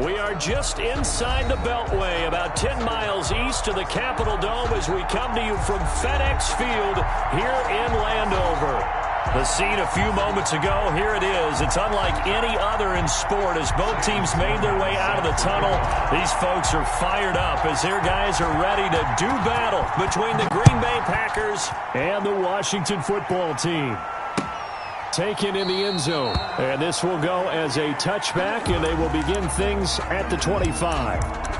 We are just inside the Beltway, about 10 miles east of the Capitol Dome as we come to you from FedEx Field here in Landover. The scene a few moments ago, here it is. It's unlike any other in sport as both teams made their way out of the tunnel. These folks are fired up as their guys are ready to do battle between the Green Bay Packers and the Washington football team. Taken in the end zone, and this will go as a touchback, and they will begin things at the 25.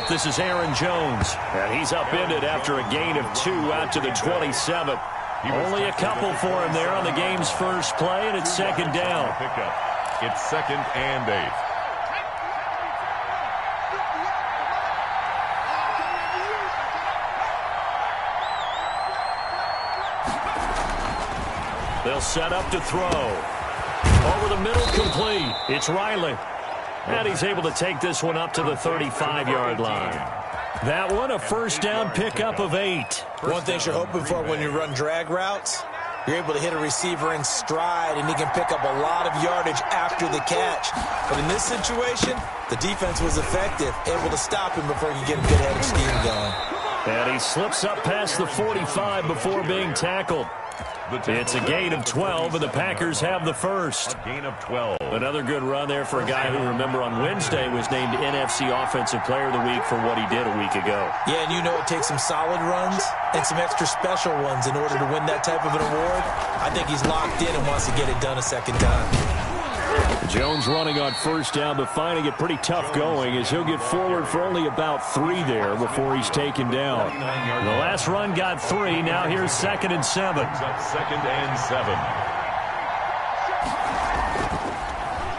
This is Aaron Jones, and he's upended after a gain of 2 out to the 27. Only a couple for him there on the game's first play, and it's second down. It's 2nd and 8. They'll set up to throw. Over the middle, complete. It's Riley. And he's able to take this one up to the 35-yard line. That one, a first down pickup of 8. One thing you're hoping for when you run drag routes, you're able to hit a receiver in stride, and he can pick up a lot of yardage after the catch. But in this situation, the defense was effective, able to stop him before he could get a good head of steam going. And he slips up past the 45 before being tackled. It's a gain of 12, and the Packers have the first. A gain of 12. Another good run there for a guy who, remember, on Wednesday was named NFC Offensive Player of the Week for what he did a week ago. Yeah, and you know it takes some solid runs and some extra special ones in order to win that type of an award. I think he's locked in and wants to get it done a second time. Jones running on first down, but finding it pretty tough going as he'll get forward for only about 3 there before he's taken down. The last run got 3. Now here's 2nd and 7. 2nd and 7.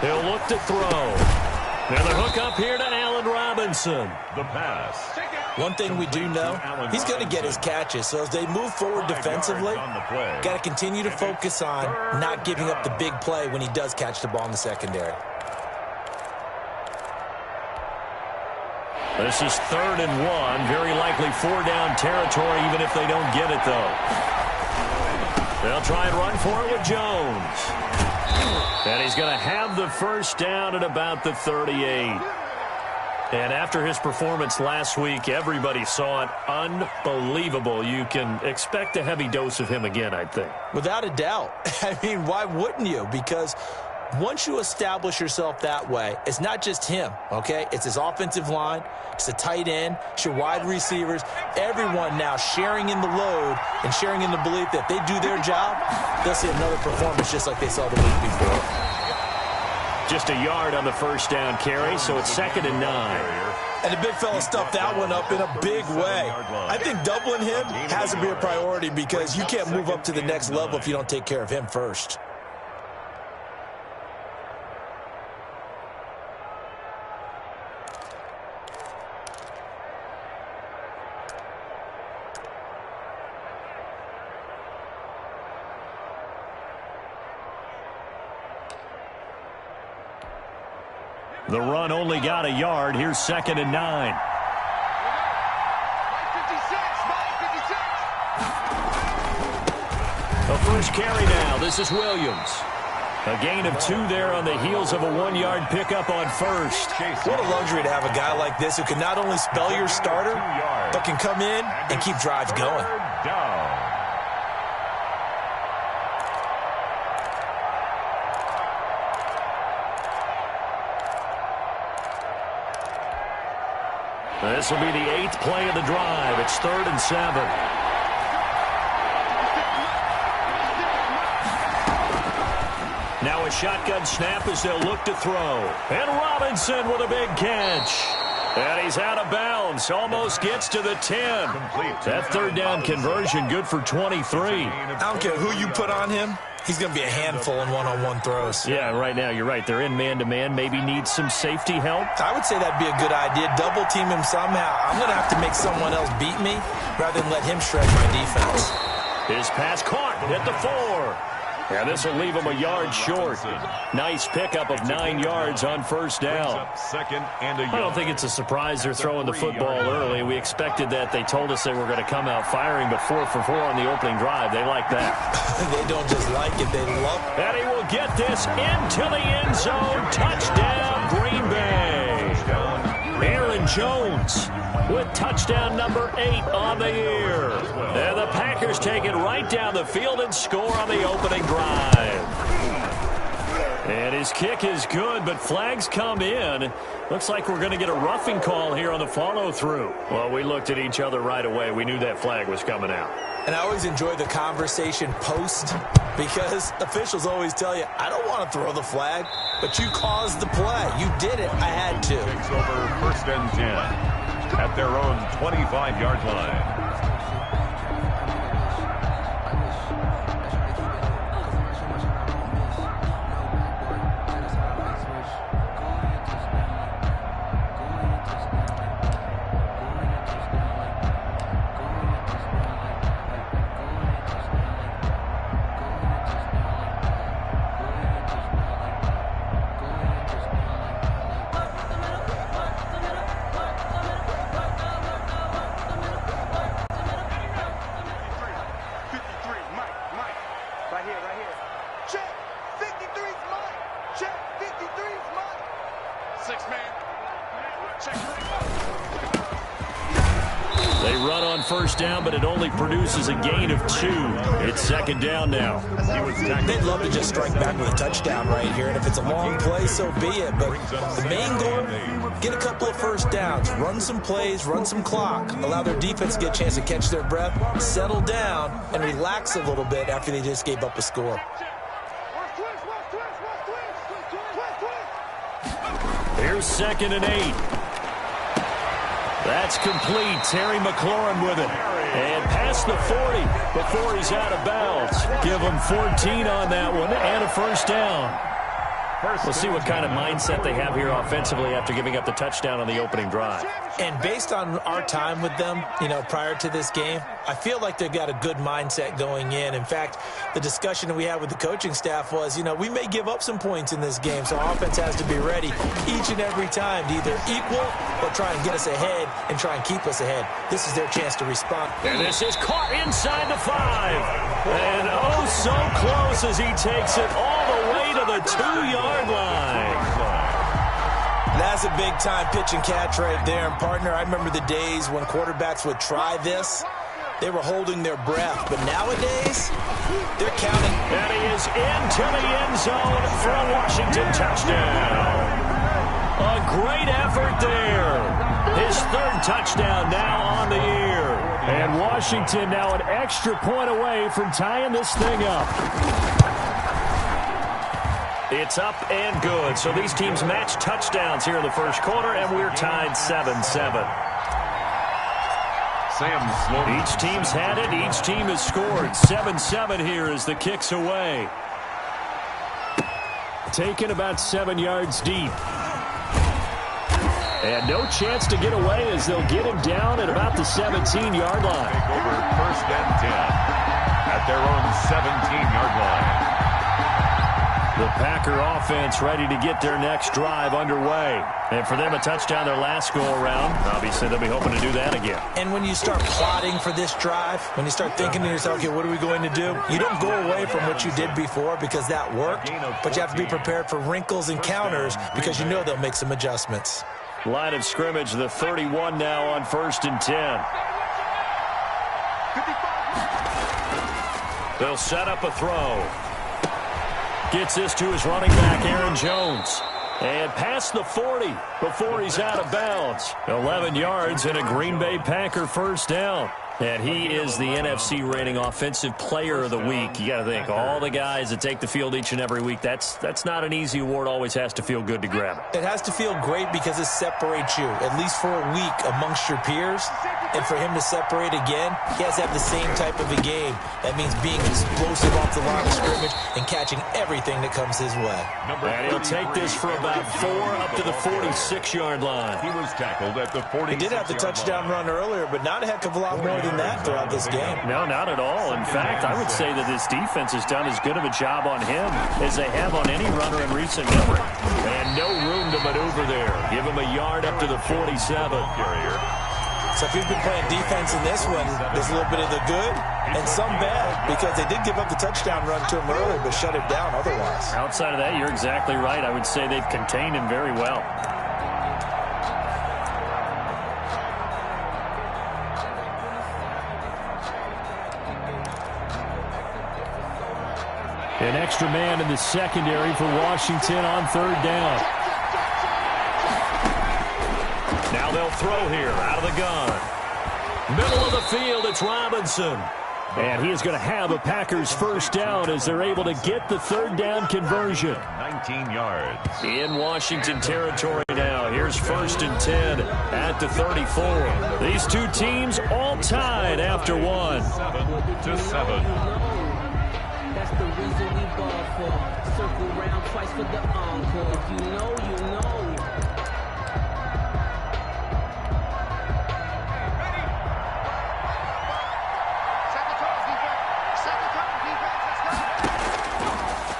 He'll look to throw. Now the hook up here to Allen Robinson. The pass. One thing we do know, he's going to get his catches. So as they move forward defensively, got to continue to focus on not giving up the big play when he does catch the ball in the secondary. This is 3rd and 1. Very likely 4-down territory even if they don't get it, though. They'll try and run for it with Jones. And he's going to have the first down at about the 38. And after his performance last week, everybody saw it. Unbelievable. You can expect a heavy dose of him again, I think. Without a doubt. I mean, why wouldn't you? Because once you establish yourself that way, it's not just him, okay? It's his offensive line. It's the tight end. It's your wide receivers. Everyone now sharing in the load and sharing in the belief that they do their job, they'll see another performance just like they saw the week before. Just a yard on the first down carry, so it's 2nd and 9. And the big fella stuffed that one up in a big way. I think doubling him has to be a priority because you can't move up to the next level if you don't take care of him first. The run only got a yard. Here's 2nd and 9. A first carry now. This is Williams. A gain of 2 there on the heels of a 1-yard pickup on first. What a luxury to have a guy like this who can not only spell your starter, but can come in and keep drives going. This will be the 8th play of the drive. It's 3rd and 7. Now a shotgun snap as they'll look to throw. And Robinson with a big catch. And he's out of bounds. Almost gets to the 10. That 3rd down conversion good for 23. I don't care who you put on him. He's going to be a handful in one-on-one throws. Yeah, right now, you're right. They're in man-to-man. Maybe need some safety help. I would say that'd be a good idea. Double team him somehow. I'm going to have to make someone else beat me rather than let him shred my defense. His pass caught at the 4. Yeah, this will leave him a yard short. Nice pickup of 9 yards on first down. Second and a yard. I don't think it's a surprise they're throwing the football early. We expected that. They told us they were going to come out firing, but 4 for 4 on the opening drive. They like that. They don't just like it, they love it. And he will get this into the end zone. Touchdown, Green Bay. Aaron Jones with touchdown number 8 on the year. And the Packers take it right down the field and score on the opening drive. And his kick is good, but flags come in. Looks like we're going to get a roughing call here on the follow-through. Well, we looked at each other right away. We knew that flag was coming out. And I always enjoy the conversation post because officials always tell you, I don't want to throw the flag, but you caused the play. You did it. I had to. Takes over first and 10 at their own 25-yard line. They run on first down, but it only produces a gain of 2. It's second down now. They'd love to just strike back with a touchdown right here, and if it's a long play, so be it. But the main goal, get a couple of first downs, run some plays, run some clock, allow their defense to get a chance to catch their breath, settle down, and relax a little bit after they just gave up a score. Here's second and 8. That's complete. Terry McLaurin with it. And past the 40 before he's out of bounds. Give him 14 on that one and a first down. We'll see what kind of mindset they have here offensively after giving up the touchdown on the opening drive. And based on our time with them, prior to this game, I feel like they've got a good mindset going in. In fact, the discussion that we had with the coaching staff was, we may give up some points in this game, so our offense has to be ready each and every time to either equal or try and get us ahead and try and keep us ahead. This is their chance to respond. And this is caught inside the 5. And oh, so close as he takes it all the way to the 2-yard line. That's a big-time pitch and catch right there. And, partner, I remember the days when quarterbacks would try this. They were holding their breath. But nowadays, they're counting. And he is into the end zone for a Washington touchdown. A great effort there. His 3rd touchdown now on the year. And Washington now an extra point away from tying this thing up. It's up and good. So these teams match touchdowns here in the first quarter, and we're tied 7-7. Each team's had it. Each team has scored. 7-7 here as the kick's away. Taken about 7 yards deep. And no chance to get away as they'll get him down at about the 17-yard line. Take over first and 10 at their own 17-yard line. The Packer offense ready to get their next drive underway. And for them, a touchdown their last go-around. Obviously, they'll be hoping to do that again. And when you start plotting for this drive, when you start thinking to yourself, okay, what are we going to do? You don't go away from what you did before because that worked, but you have to be prepared for wrinkles and counters because you know they'll make some adjustments. Line of scrimmage, the 31 now on first and 10. They'll set up a throw. Gets this to his running back, Aaron Jones. And past the 40 before he's out of bounds. 11 yards and a Green Bay Packer first down. And he is the NFC reigning offensive player of the week. You got to think, all the guys that take the field each and every week, that's not an easy award. Always has to feel good to grab it. It has to feel great because it separates you, at least for a week, amongst your peers. And for him to separate again, he has to have the same type of a game. That means being explosive off the line of scrimmage and catching everything that comes his way. And he'll take this for about 4 up to the 46-yard line. He was tackled at the 46-yard line. He did have the touchdown run earlier, but not a heck of a lot more than that throughout this game. No, not at all. In fact, I would say that this defense has done as good of a job on him as they have on any runner in recent memory. And no room to maneuver there. Give him a yard up to the 47. Carrier. So if you've been playing defense in this one, there's a little bit of the good and some bad, because they did give up the touchdown run to him earlier, but shut it down otherwise. Outside of that, you're exactly right. I would say they've contained him very well. An extra man in the secondary for Washington on 3rd down. Now they'll throw here out of the gun. Middle of the field, it's Robinson. And he is going to have a Packers first down as they're able to get the 3rd down conversion. 19 yards. In Washington territory now. Here's 1st and 10 at the 34. These two teams all tied after one. 7-7. That's the reason we ball for. Circle round twice for the encore. If you know, you know.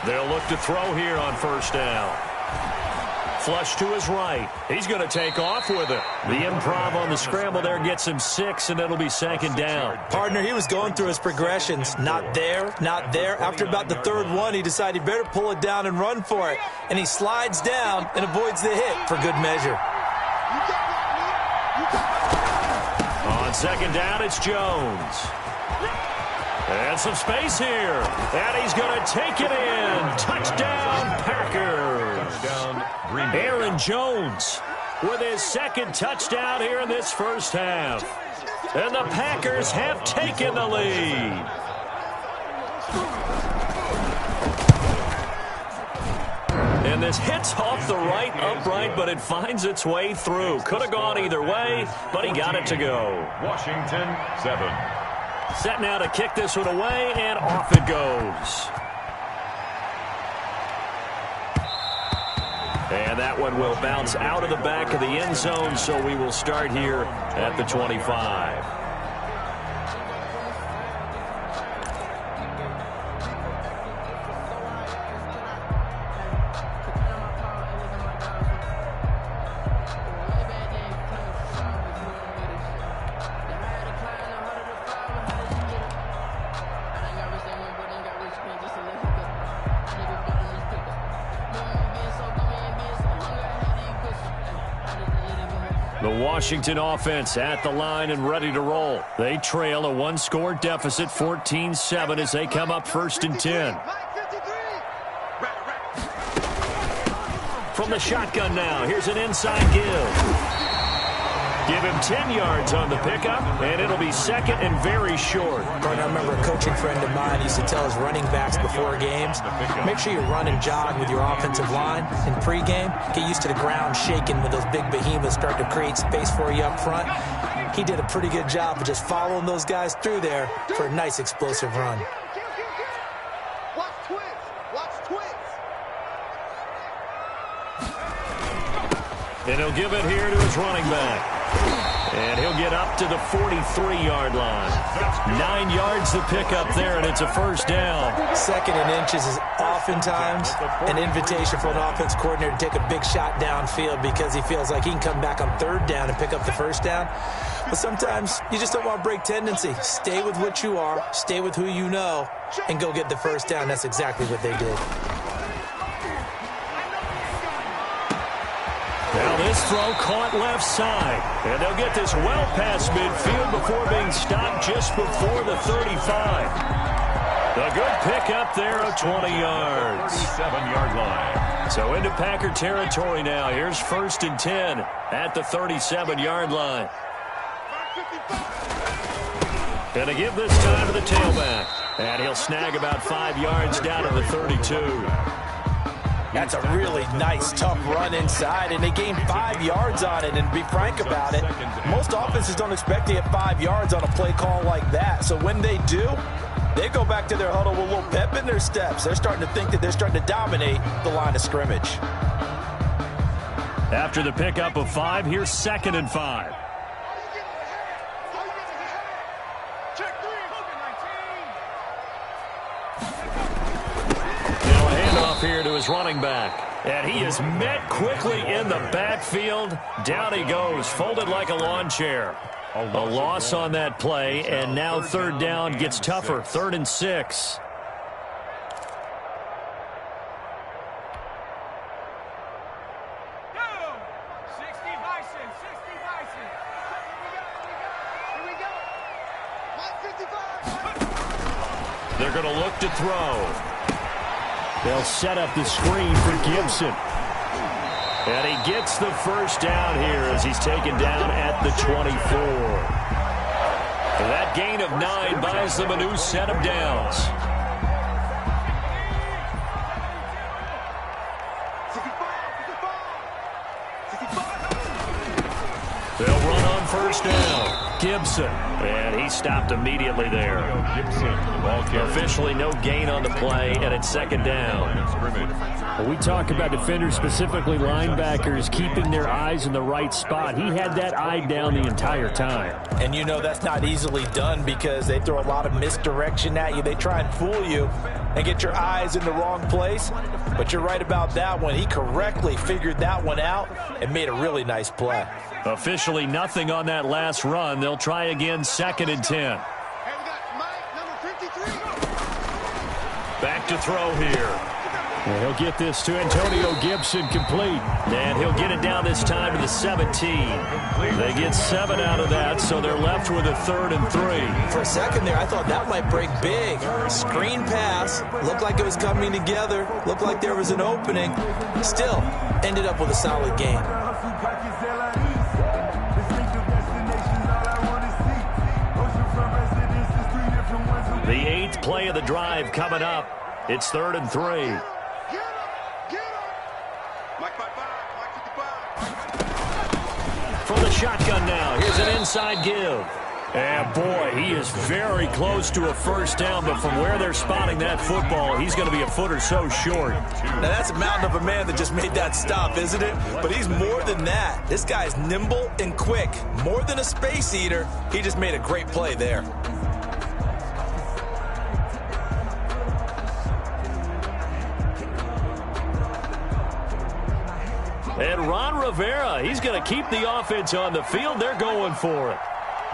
They'll look to throw here on 1st down. Flush to his right. He's going to take off with it. The improv on the scramble there gets him 6, and it'll be 2nd down. Partner, he was going through his progressions. Not there, not there. After about the 3rd one, he decided he better pull it down and run for it. And he slides down and avoids the hit for good measure. On 2nd down, it's Jones. And some space here. And he's going to take it in. Touchdown, Packers. Touchdown, Green Bay. Aaron Jones with his 2nd touchdown here in this first half. And the Packers have taken the lead. And this hits off the right upright, but it finds its way through. Could have gone either way, but he got it to go. Washington, 7. Set now to kick this one away, and off it goes. And that one will bounce out of the back of the end zone, so we will start here at the 25. The Washington offense at the line and ready to roll. They trail a 1-score deficit, 14-7, as they come up 1st and 10. From the shotgun now, here's an inside give. Give him 10 yards on the pickup, and it'll be 2nd and very short. I remember a coaching friend of mine used to tell his running backs before games, make sure you run and jog with your offensive line in pregame. Get used to the ground shaking when those big behemoths start to create space for you up front. He did a pretty good job of just following those guys through there for a nice explosive run. Watch twins. And he'll give it here to his running back. And he'll get up to the 43-yard line. 9 yards to pick up there, and it's a first down. 2nd and inches is oftentimes an invitation for an offense coordinator to take a big shot downfield because he feels like he can come back on 3rd down and pick up the first down. But sometimes you just don't want to break tendency. Stay with what you are, stay with who you know, and go get the first down. That's exactly what they did. Now this throw caught left side. And they'll get this well past midfield before being stopped just before the 35. A good pickup there of 20 yards. 37-yard line. So into Packer territory now. Here's 1st and 10 at the 37-yard line. And to give this time to the tailback. And he'll snag about 5 yards down to the 32. That's a really nice, tough run inside, and they gained 5 yards on it. And to be frank about it, most offenses don't expect to get 5 yards on a play call like that. So when they do, they go back to their huddle with a little pep in their steps. They're starting to think that they're starting to dominate the line of scrimmage. After the pickup of 5, here's 2nd and 5. Here to his running back. And he is met quickly in the backfield. Down he goes, folded like a lawn chair. A loss on that play, and now 3rd down gets tougher. 3rd and 6. They're going to look to throw. They'll set up the screen for Gibson. And he gets the 1st down here as he's taken down at the 24. That gain of 9 buys them a new set of downs. They'll run on 1st down. Gibson, and he stopped immediately there. Officially no gain on the play, and it's 2nd down. Well, we talk about defenders, specifically linebackers, keeping their eyes in the right spot. He had that eye down the entire time. And you know that's not easily done because they throw a lot of misdirection at you. They try and fool you and get your eyes in the wrong place. But you're right about that one. He correctly figured that one out and made a really nice play. Officially nothing on that last run. They'll try again, 2nd and 10. Back to throw here. And he'll get this to Antonio Gibson complete. And he'll get it down this time to the 17. They get 7 out of that, so they're left with a 3rd and 3. For a second there, I thought that might break big. Screen pass. Looked like it was coming together. Looked like there was an opening. Still, ended up with a solid gain. The 8th play of the drive coming up. It's 3rd and 3. From the shotgun now, here's an inside give. And boy, he is very close to a 1st down, but from where they're spotting that football, he's going to be a foot or so short. Now that's a mountain of a man that just made that stop, isn't it? But he's more than that. This guy's nimble and quick. More than a space eater, he just made a great play there. And Ron Rivera, he's going to keep the offense on the field. They're going for it.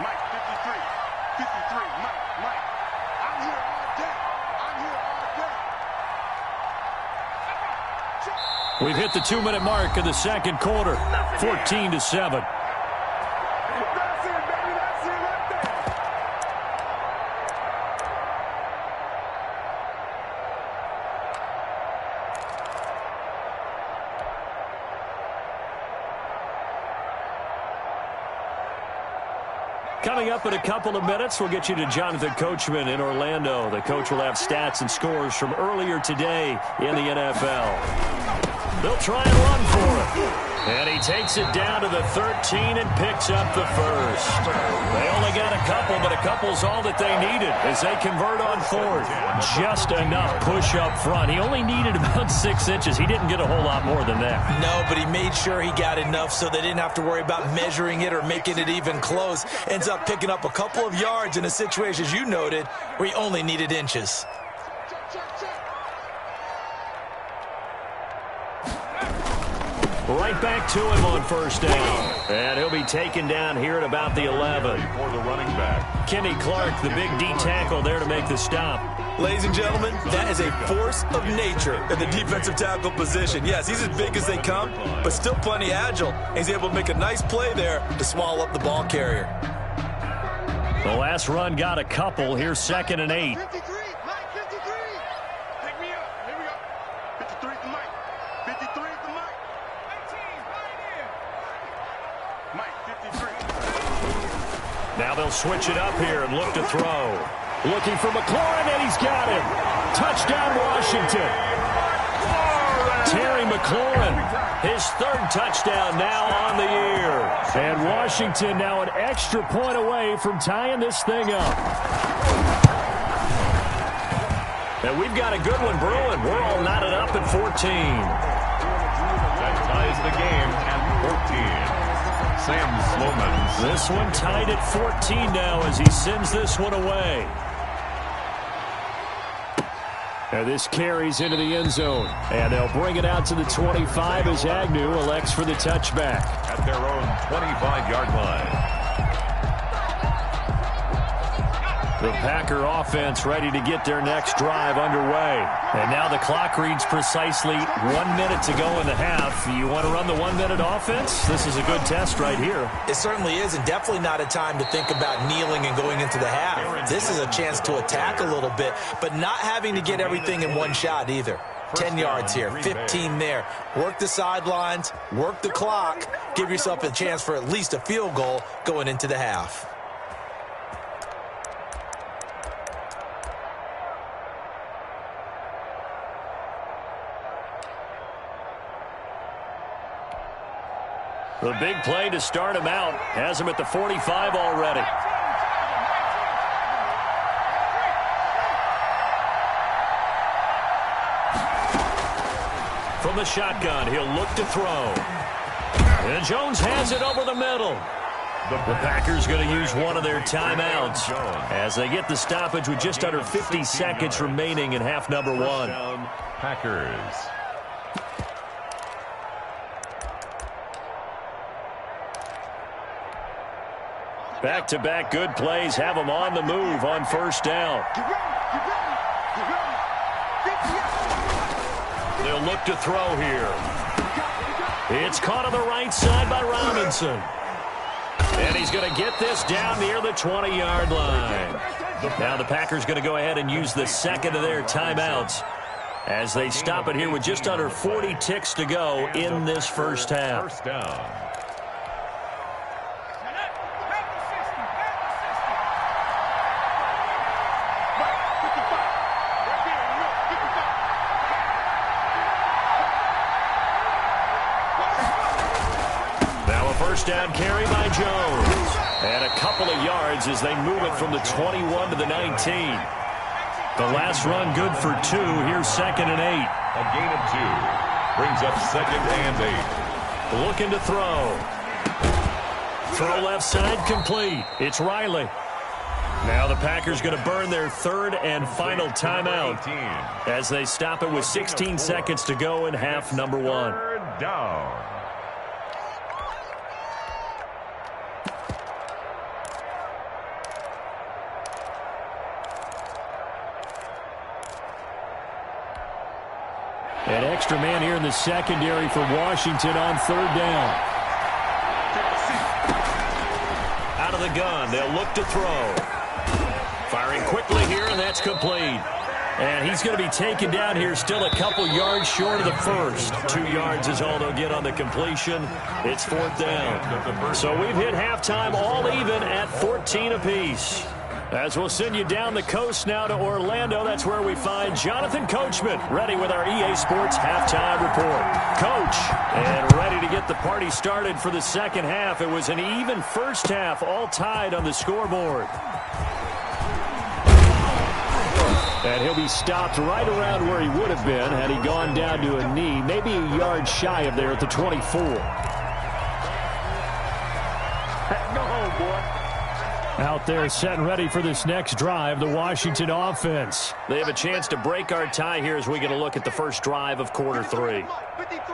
Mike, 53, Mike, I'm here all day. We've hit the 2-minute mark in the 2nd quarter, 14-7. Coming up in a couple of minutes, we'll get you to Jonathan Coachman in Orlando. The coach will have stats and scores from earlier today in the NFL. They'll try and run for it. And he takes it down to the 13 and picks up the 1st. They only got a couple, but a couple's all that they needed as they convert on 4th. Just enough push up front. He only needed about 6 inches. He didn't get a whole lot more than that. No, but he made sure he got enough so they didn't have to worry about measuring it or making it even close. Ends up picking up a couple of yards in a situation, as you noted, where he only needed inches. Right back to him on 1st down. And he'll be taken down here at about the 11. For the running back. Kenny Clark, the big D tackle there to make the stop. Ladies and gentlemen, that is a force of nature in the defensive tackle position. Yes, he's as big as they come, but still plenty agile. He's able to make a nice play there to swallow up the ball carrier. The last run got a couple. Here's 2nd and 8. 53, Mike, 53. Pick me up. Here we go. 53 to Mike. 53 to Mike. 18, right here. Mike, 53. Now they'll switch it up here and look to throw. Looking for McLaurin, and he's got him. Touchdown, Washington. Terry McLaurin, his third touchdown now on the year. And Washington now an extra point away from tying this thing up. And we've got a good one brewing. We're all knotted up at 14. That ties the game at 14. Sam Slomans. This one tied at 14 now as he sends this one away. And this carries into the end zone. And they'll bring it out to the 25 as Agnew elects for the touchback. At their own 25-yard line. The Packer offense ready to get their next drive underway. And now the clock reads precisely 1 minute to go in the half. You want to run the 1 minute offense? This is a good test right here. It certainly is, and definitely not a time to think about kneeling and going into the half. This is a chance to attack a little bit, but not having to get everything in one shot either. 10 yards here, 15 there. Work the sidelines, work the clock, give yourself a chance for at least a field goal going into the half. The big play to start him out. Has him at the 45 already. From the shotgun, he'll look to throw. And Jones has it over the middle. The Packers going to use one of their timeouts as they get the stoppage with just under 50 seconds remaining in half number one. Packers. Back-to-back good plays have them on the move on first down. They'll look to throw here. It's caught on the right side by Robinson. And he's going to get this down near the 20-yard line. Now the Packers going to go ahead and use the second of their timeouts as they stop it here with just under 40 ticks to go in this first half. First down. First down carry by Jones. And a couple of yards as they move it from the 21 to the 19. The last run good for 2. Here's 2nd and 8. A gain of 2. Brings up 2nd and 8. Looking to throw. Throw left side complete. It's Riley. Now the Packers going to burn their third and final timeout as they stop it with 16 seconds to go in half number one. Third down. An extra man here in the secondary for Washington on third down. Out of the gun, they'll look to throw. Firing quickly here, and that's complete. And he's going to be taken down here, still a couple yards short of the first. 2 yards is all they'll get on the completion. It's 4th down. So we've hit halftime all even at 14 apiece. As we'll send you down the coast now to Orlando, that's where we find Jonathan Coachman, ready with our EA Sports halftime report. Coach, and ready to get the party started for the second half. It was an even first half, all tied on the scoreboard. And he'll be stopped right around where he would have been had he gone down to a knee, maybe a yard shy of there at the 24. Go home, boy. Out there set and ready for this next drive, the Washington offense. They have a chance to break our tie here as we get a look at the first drive of quarter 3.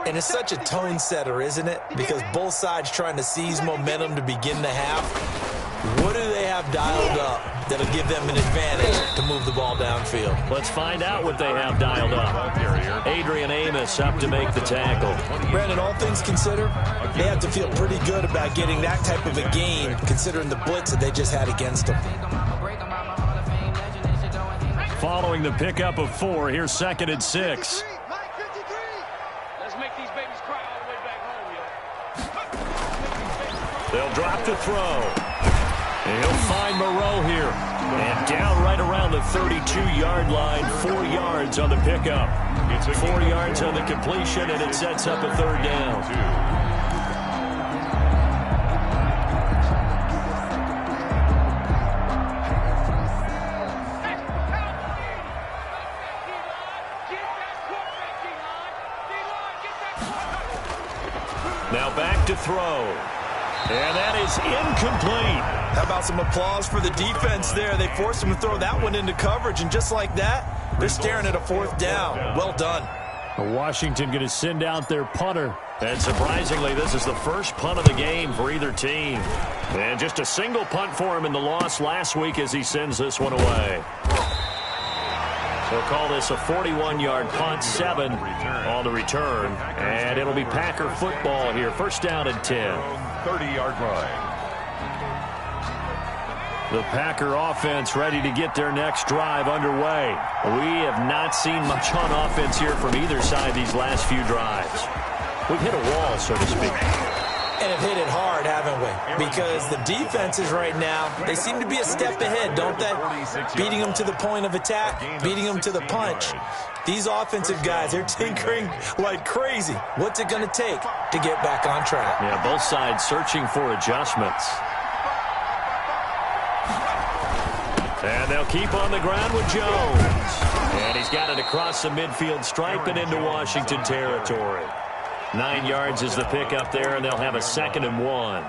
And it's such a tone setter, isn't it? Because both sides trying to seize momentum to begin the half. What do they have dialed up that'll give them an advantage to move the ball downfield? Let's find out what they have dialed up. Adrian Amos up to make the tackle. Brandon, all things considered, they have to feel pretty good about getting that type of a gain considering the blitz that they just had against them. Following the pickup of 4, here's 2nd and 6. Let's make these babies cry all the way back home, yo. They'll drop to throw. He'll find Moreau here. And down right around the 32-yard line, 4 yards on the pickup. 4 yards on the completion, and it sets up a 3rd down. Now back to throw. And that is incomplete. How about some applause for the defense there? They forced him to throw that one into coverage, and just like that, they're staring at a 4th down. Well done. Washington going to send out their punter. And surprisingly, this is the first punt of the game for either team. And just a single punt for him in the loss last week as he sends this one away. So we'll call this a 41-yard punt, 7 on the return. And it'll be Packer football here. 1st down and 10. 30-yard line. The Packer offense ready to get their next drive underway. We have not seen much on offense here from either side these last few drives. We've hit a wall, so to speak. And have hit it hard, haven't we? Because the defenses right now, they seem to be a step ahead, don't they? Beating them to the point of attack, beating them to the punch. These offensive guys, they're tinkering like crazy. What's it going to take to get back on track? Yeah, both sides searching for adjustments. And they'll keep on the ground with Jones. And he's got it across the midfield stripe and into Washington territory. 9 yards is the pickup there, and they'll have a 2nd and 1.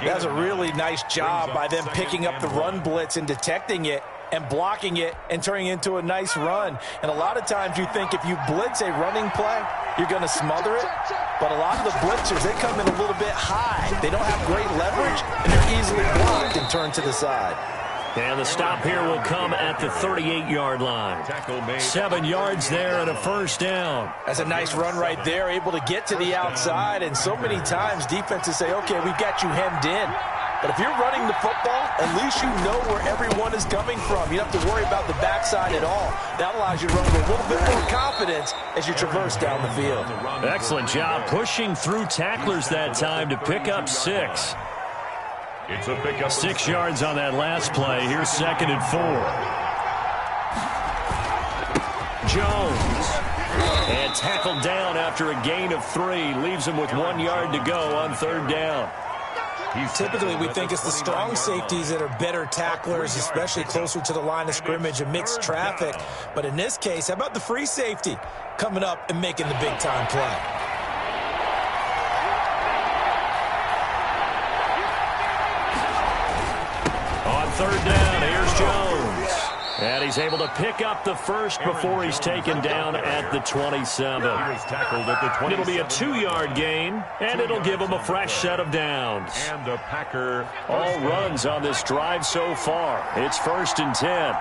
That's a really nice job by them picking up the run blitz and detecting it and blocking it and turning it into a nice run. And a lot of times you think if you blitz a running play, you're going to smother it. But a lot of the blitzers, they come in a little bit high. They don't have great leverage, and they're easily blocked and turned to the side. And the stop here will come at the 38-yard line. 7 yards there and a 1st down. That's a nice run right there, able to get to the outside. And so many times defenses say, okay, we've got you hemmed in. But if you're running the football, at least you know where everyone is coming from. You don't have to worry about the backside at all. That allows you to run with a little bit more confidence as you traverse down the field. Excellent job pushing through tacklers that time to pick up 6. It's a pickup. 6 yards on that last play. Here's 2nd and 4. Jones. And tackled down after a gain of 3. Leaves him with 1 yard to go on 3rd down. Typically, we think it's the strong safeties that are better tacklers, especially closer to the line of scrimmage and mixed traffic. But in this case, how about the free safety coming up and making the big-time play? On 3rd down, here's Jones. And he's able to pick up the 1st before he's taken down at the 27. It'll be a 2-yard gain, and it'll give him a fresh set of downs. And the Packer all runs on this drive so far. It's 1st and 10.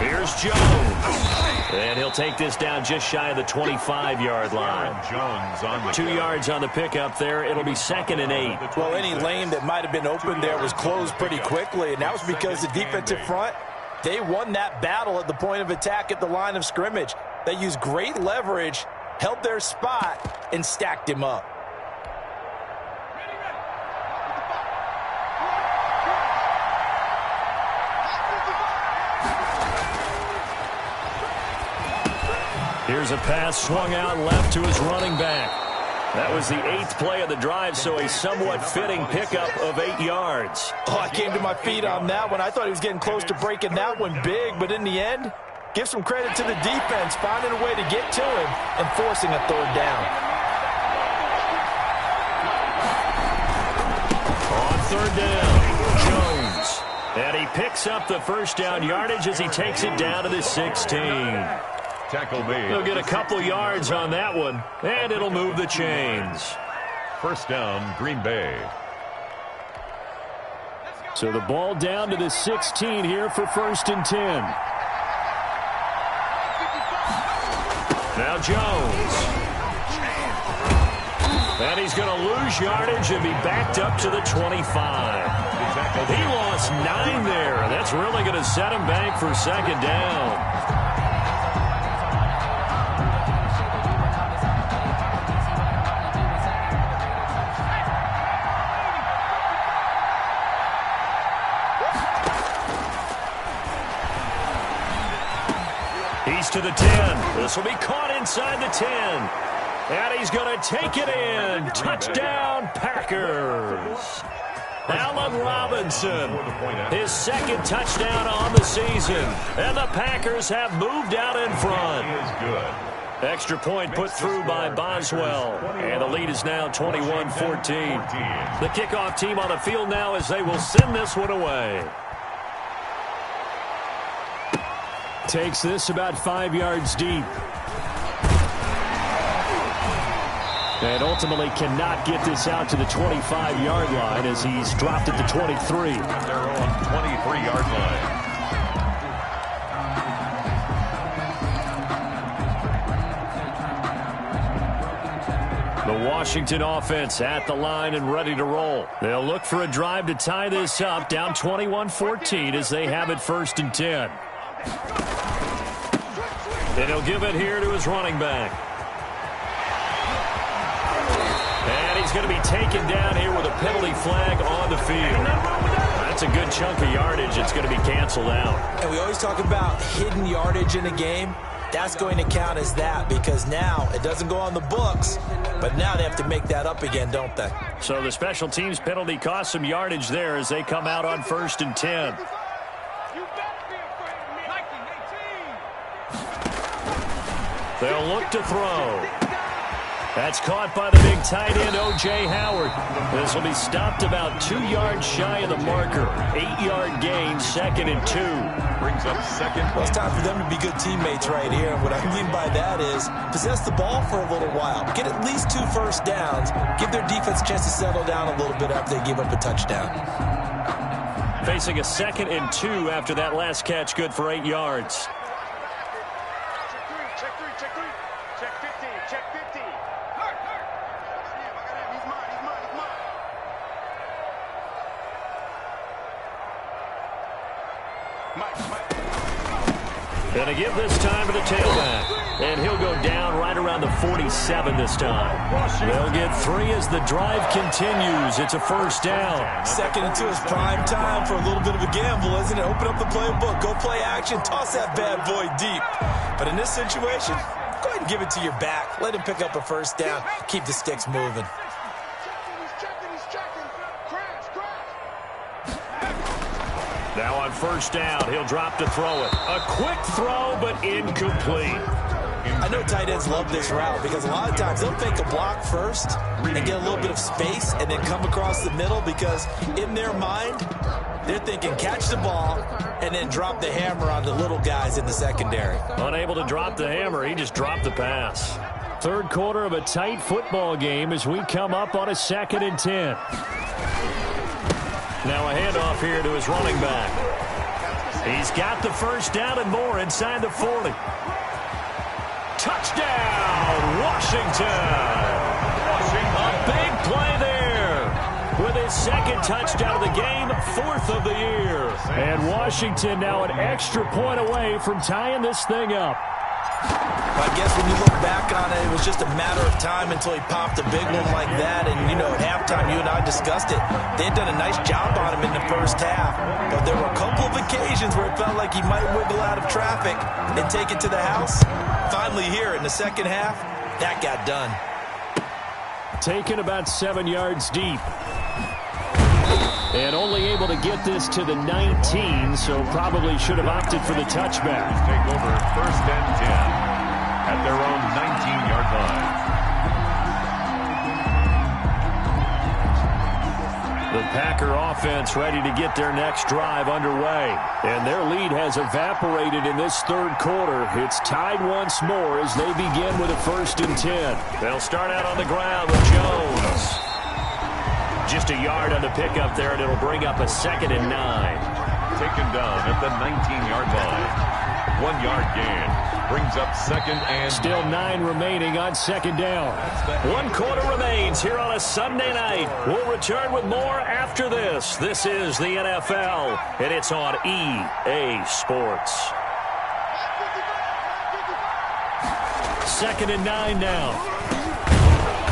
Here's Jones. And he'll take this down just shy of the 25-yard line. Jones on the 2 yards on the pickup there. It'll be 2nd and 8. Well, any lane that might have been open there was closed pretty quickly, and that was because the defensive front, they won that battle at the point of attack at the line of scrimmage. They used great leverage, held their spot, and stacked him up. Here's a pass swung out left to his running back. That was the 8th play of the drive, so a somewhat fitting pickup of 8 yards. Oh, I came to my feet on that one. I thought he was getting close to breaking that one big, but in the end, give some credit to the defense, finding a way to get to him and forcing a 3rd down. On 3rd down, Jones. And he picks up the 1st down yardage as he takes it down to the 16. Tackle made. He'll get a couple yards on that one, and it'll move the chains. 1st down, Green Bay. So the ball down to the 16 here for 1st and 10. Now Jones. And he's going to lose yardage and be backed up to the 25. He lost 9 there. That's really going to set him back for 2nd down. to the 10. This will be caught inside the 10. And he's going to take it in. Touchdown, Packers. Allen Robinson, his second touchdown on the season. And the Packers have moved out in front. Extra point put through by Boswell. And the lead is now 21-14. The kickoff team on the field now as they will send this one away. Takes this about 5 yards deep. And ultimately cannot get this out to the 25-yard line as he's dropped at the 23. At their own 23-yard line. The Washington offense at the line and ready to roll. They'll look for a drive to tie this up, down 21-14 as they have it 1st and 10. And he'll give it here to his running back. And he's going to be taken down here with a penalty flag on the field. That's a good chunk of yardage. It's going to be canceled out. And we always talk about hidden yardage in a game. That's going to count as that because now it doesn't go on the books, but now they have to make that up again, don't they? So the special teams penalty cost some yardage there as they come out on 1st and 10. They'll look to throw. That's caught by the big tight end, O.J. Howard. This will be stopped about 2 yards shy of the marker. 8-yard gain, 2nd and 2. Brings up 2nd. Well, it's time for them to be good teammates right here. And what I mean by that is possess the ball for a little while. Get at least 2 first downs. Give their defense a chance to settle down a little bit after they give up a touchdown. Facing a 2nd and 2 after that last catch, good for 8 yards. Going to give this time to the tailback. And he'll go down right around the 47 this time. They'll get 3 as the drive continues. It's a 1st down. 2nd and 2 is prime time for a little bit of a gamble, isn't it? Open up the playbook. Go play action. Toss that bad boy deep. But in this situation, go ahead and give it to your back. Let him pick up a 1st down. Keep the sticks moving. Now on 1st down, he'll drop to throw it. A quick throw, but incomplete. I know tight ends love this route because a lot of times they'll fake a block first and get a little bit of space and then come across the middle because in their mind, they're thinking catch the ball and then drop the hammer on the little guys in the secondary. Unable to drop the hammer, he just dropped the pass. 3rd quarter of a tight football game as we come up on a 2nd and 10. Now a handoff here to his running back. He's got the 1st down and more inside the 40. Touchdown, Washington. A big play there with his 2nd touchdown of the game, 4th of the year. And Washington now an extra point away from tying this thing up. I guess when you look back on it, it was just a matter of time until he popped a big one like that. And, you know, at halftime, you and I discussed it. They had done a nice job on him in the 1st half. But there were a couple of occasions where it felt like he might wiggle out of traffic and take it to the house. Finally here in the 2nd half, that got done. Taken about 7 yards deep. And only able to get this to the 19, so probably should have opted for the touchback. Take over 1st and 10 at their own 19-yard line. The Packer offense ready to get their next drive underway. And their lead has evaporated in this 3rd quarter. It's tied once more as they begin with a 1st and 10. They'll start out on the ground with Jones. Just a yard on the pickup there, and it'll bring up a 2nd and 9. Taken down at the 19-yard line. 1 yard gain. Brings up 2nd and... Still 9 remaining on 2nd down. 1 quarter remains here on a Sunday night. We'll return with more after this. This is the NFL, and it's on EA Sports. 2nd and 9 now.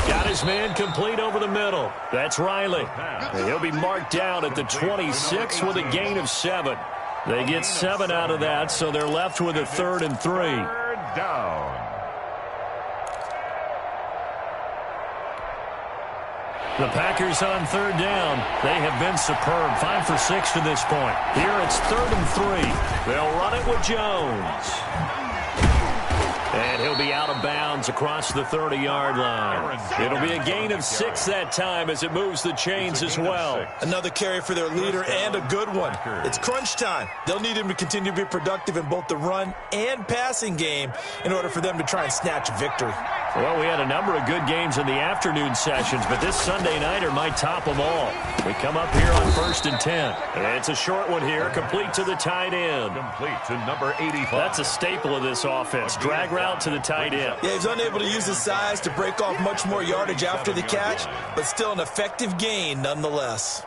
Got his man complete over the middle. That's Riley. And he'll be marked down at the 26 with a gain of 7. They get 7 out of that, so they're left with a 3rd and 3. down. The Packers on third down. They have been superb. 5 for 6 to this point. Here it's 3rd and 3. They'll run it with Jones. And he'll be out of bounds across the 30-yard line. It'll be a gain of 6 that time as it moves the chains as well. Another carry for their leader and a good one. It's crunch time. They'll need him to continue to be productive in both the run and passing game in order for them to try and snatch a victory. Well, we had a number of good games in the afternoon sessions, but this Sunday nighter might top them all. We come up here on 1st and 10. And it's a short one here, complete to the tight end. Complete to number 85. That's a staple of this offense. Drag route to the tight end. Yeah, he's unable to use his size to break off much more yardage after the catch, but still an effective gain nonetheless.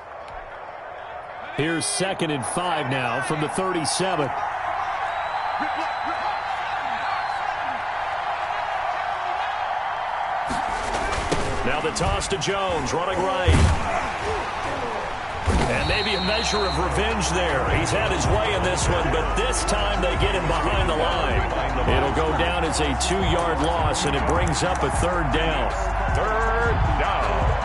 Here's 2nd and 5 now from the 37. Now the toss to Jones, running right. And maybe a measure of revenge there. He's had his way in this one, but this time they get him behind the line. It'll go down as a 2-yard loss, and it brings up a 3rd down. 3rd down.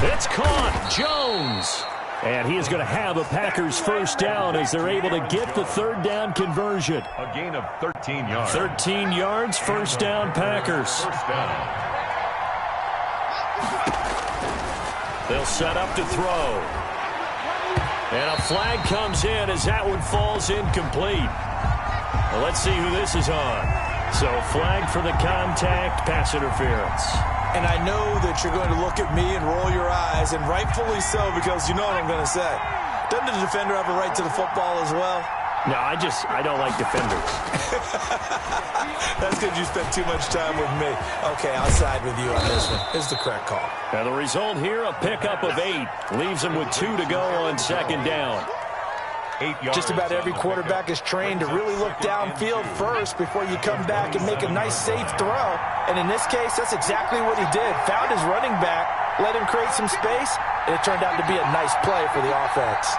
It's caught. Jones. And he is going to have a Packers 1st down as they're able to get the 3rd down conversion. A gain of 13 yards. 13 yards, 1st down Packers. 1st down. They'll set up to throw. And a flag comes in as that one falls incomplete. Well, let's see who this is on. So flag for the contact, pass interference. And I know that you're going to look at me and roll your eyes, and rightfully so, because you know what I'm going to say. Doesn't the defender have a right to the football as well? No, I don't like defenders. That's because you spent too much time with me. Okay, I'll side with you on this one. It's the correct call. Now the result here, a pickup of 8. Leaves them with 2 to go on 2nd down. 8 yards. Just about every quarterback is trained to really look downfield first before you come back and make a nice, safe throw. And in this case, that's exactly what he did. Found his running back, let him create some space, and it turned out to be a nice play for the offense.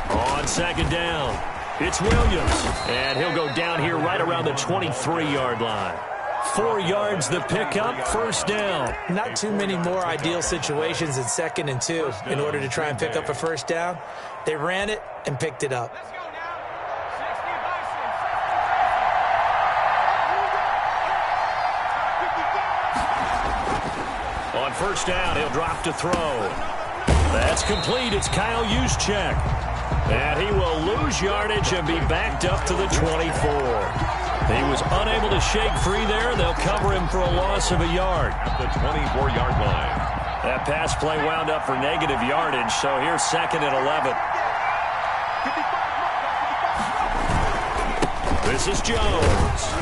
On 2nd down, it's Williams. And he'll go down here right around the 23-yard line. 4 yards the pickup, 1st down. Not too many more ideal situations in 2nd and 2 in order to try and pick up a 1st down. They ran it and picked it up. On 1st down, he'll drop to throw. That's complete. It's Kyle Juszczyk. And he will lose yardage and be backed up to the 24. He was unable to shake free there. They'll cover him for a loss of a yard. At the 24-yard line. That pass play wound up for negative yardage, so here's 2nd and 11. This is Jones.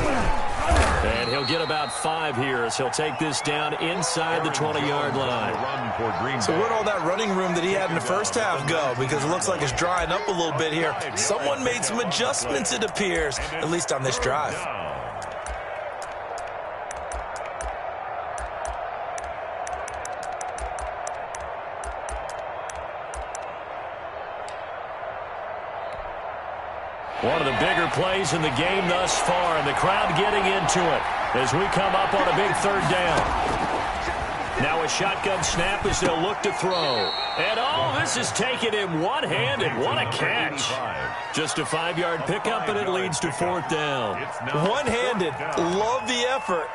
And he'll get about 5 here as he'll take this down inside the 20-yard line. So where'd all that running room that he had in the first half go? Because it looks like it's drying up a little bit here. Someone made some adjustments, it appears, at least on this drive. One of the bigger plays in the game thus far, and the crowd getting into it as we come up on a big 3rd down. Now a shotgun snap as they'll look to throw. And this is taking him one-handed. What a catch. Just a 5-yard pickup, and it leads to 4th down. One-handed. Love the effort.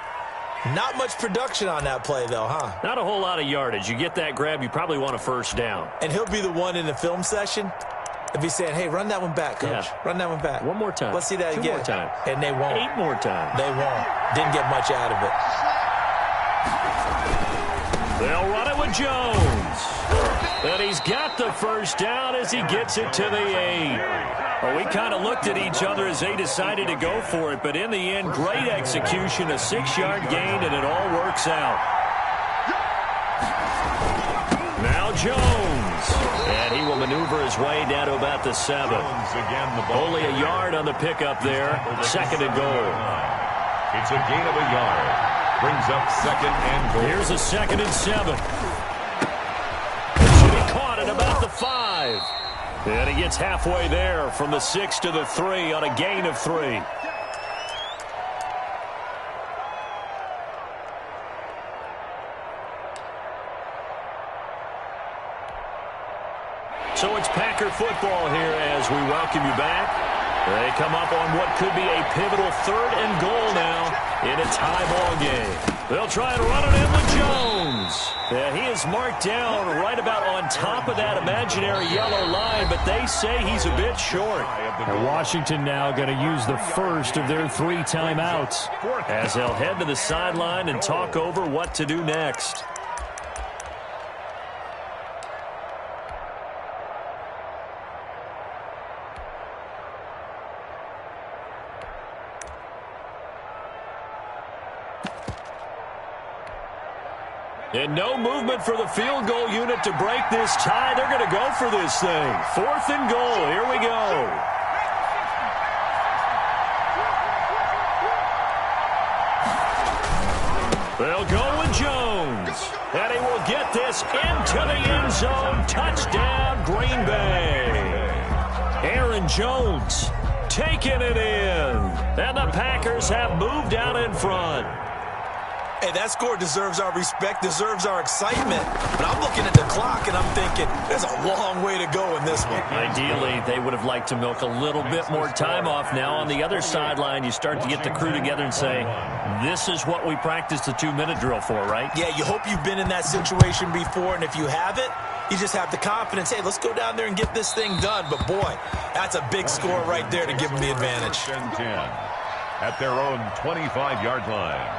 Not much production on that play, though, huh? Not a whole lot of yardage. You get that grab, you probably want a 1st down. And he'll be the one in the film session. If he's saying, hey, run that one back, coach. Yeah. Run that one back. One more time. Let's see that 2 again. more times. And they won't. 8 more times. They won't. Didn't get much out of it. They'll run it with Jones. And he's got the 1st down as he gets it to the 8. Well, we kind of looked at each other as they decided to go for it, but in the end, great execution, a 6-yard gain, and it all works out. Now Jones. And he will maneuver his way down to about the 7. Again, the ball Only a yard on the pickup there. 2nd and goal. It's a gain of a yard. Brings up 2nd and goal. Here's a 2nd and 7. Should be caught at about the 5. And he gets halfway there from the 6 to the 3 on a gain of 3. So it's Packer football here as we welcome you back. They come up on what could be a pivotal 3rd and goal now in a tie ball game. They'll try and run it in with Jones. Yeah, he is marked down right about on top of that imaginary yellow line, but they say he's a bit short. And Washington now going to use the first of their 3 timeouts as they'll head to the sideline and talk over what to do next. And no movement for the field goal unit to break this tie. They're going to go for this thing. 4th and goal. Here we go. They'll go with Jones. And he will get this into the end zone. Touchdown, Green Bay. Aaron Jones taking it in. And the Packers have moved out in front. Hey, that score deserves our respect, deserves our excitement. But I'm looking at the clock, and I'm thinking there's a long way to go in this one. Ideally, they would have liked to milk a little bit more time off. Now, on the other sideline, you start to get the crew together and say, this is what we practiced the 2-minute drill for, right? Yeah, you hope you've been in that situation before, and if you haven't, you just have the confidence, hey, let's go down there and get this thing done. But, boy, that's a big score right there to give them the advantage. 10 at their own 25-yard line.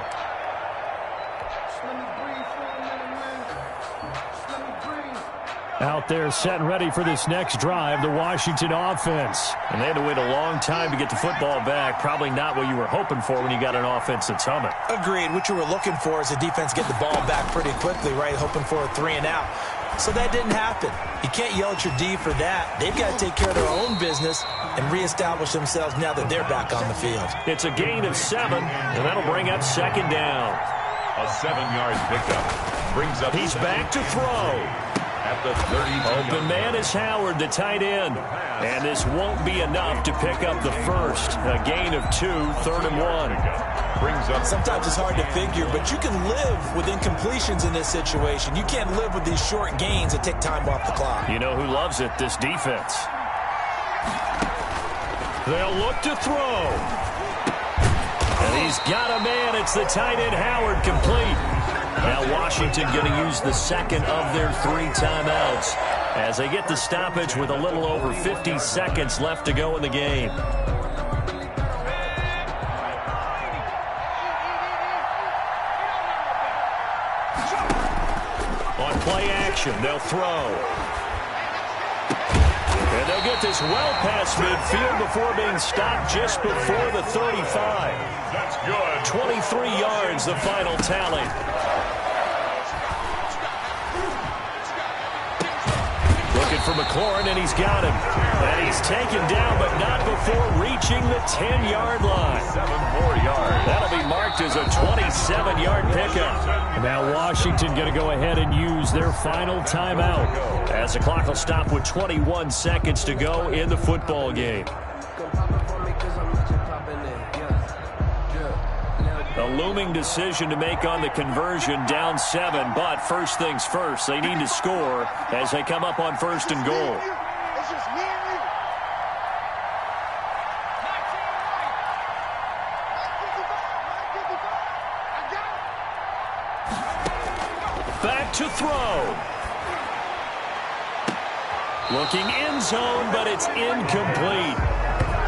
out there set and ready for this next drive, the Washington offense. And they had to wait a long time to get the football back. Probably not what you were hoping for when you got an offense that's humming. Agreed. What you were looking for is the defense get the ball back pretty quickly, right? Hoping for a 3-and-out. So that didn't happen. You can't yell at your D for that. They've got to take care of their own business and reestablish themselves now that they're back on the field. It's a gain of 7, and that'll bring up second down. A 7-yard pickup brings up. He's back to throw. At the 30. Open man is Howard, the tight end. And this won't be enough to pick up the first. A gain of 2, 3rd and 1. Brings up. Sometimes it's hard to figure, but you can live with incompletions in this situation. You can't live with these short gains that take time off the clock. You know who loves it? This defense. They'll look to throw. And he's got a man. It's the tight end Howard, complete. Now Washington going to use the second of their 3 timeouts as they get the stoppage with a little over 50 seconds left to go in the game. On play action, they'll throw. And they'll get this well past midfield before being stopped just before the 35. That's good. 23 yards, the final tally. Looking for McLaurin, and he's got him. And he's taken down, but not before reaching the 10-yard line. 7 more yards. That'll be marked as a 27-yard pickup. Now Washington going to go ahead and use their final timeout, as the clock will stop with 21 seconds to go in the football game. A looming decision to make on the conversion, down 7, but first things first, they need to score as they come up on 1st and goal. It's just me and you. Back to throw. Looking end zone, but it's incomplete.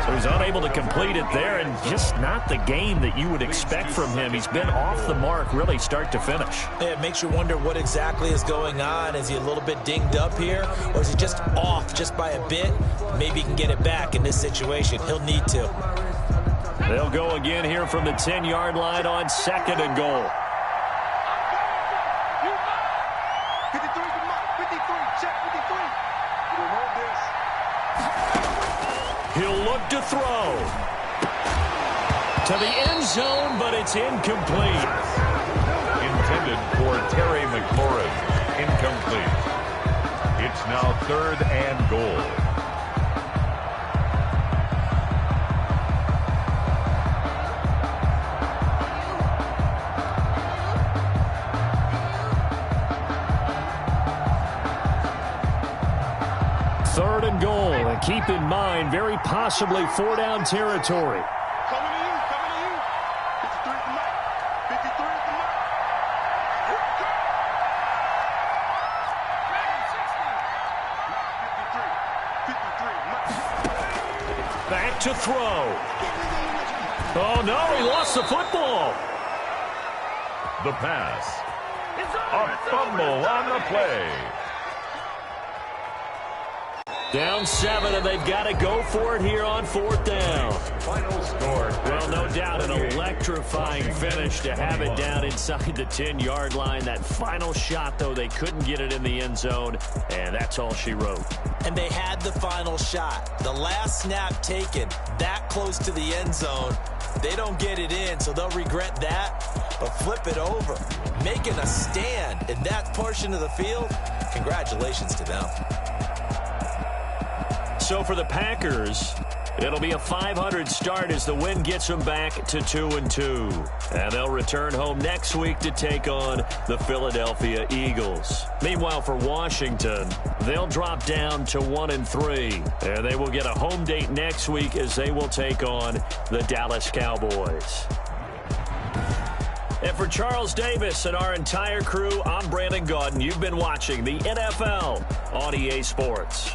So he's unable to complete it there, and just not the game that you would expect from him. He's been off the mark really start to finish. Yeah, it makes you wonder what exactly is going on. Is he a little bit dinged up here, or is he just off just by a bit? Maybe he can get it back in this situation. He'll need to. They'll go again here from the 10-yard line on 2nd and goal. 53 to Mike. 53. He'll look to throw. To the end zone, but it's incomplete. Intended for Terry McLaurin. Incomplete. It's now 3rd and goal. Third and goal, and keep in mind, very possibly 4-down territory. Coming to you, coming to you. 53 to Mike. 53 to Mike. Back to throw. Oh, no, he lost the football. The pass. A fumble on the play. Down 7, and they've got to go for it here on 4th down. Final score. Well, no doubt an electrifying finish to have it down inside the 10-yard line. That final shot, though, they couldn't get it in the end zone, and that's all she wrote. And they had the final shot. The last snap taken that close to the end zone. They don't get it in, so they'll regret that. But flip it over. Making a stand in that portion of the field, congratulations to them. So for the Packers, it'll be a .500 start as the win gets them back to 2-2. And they'll return home next week to take on the Philadelphia Eagles. Meanwhile, for Washington, they'll drop down to 1-3. And they will get a home date next week as they will take on the Dallas Cowboys. And for Charles Davis and our entire crew, I'm Brandon Gaudin. You've been watching the NFL on EA Sports.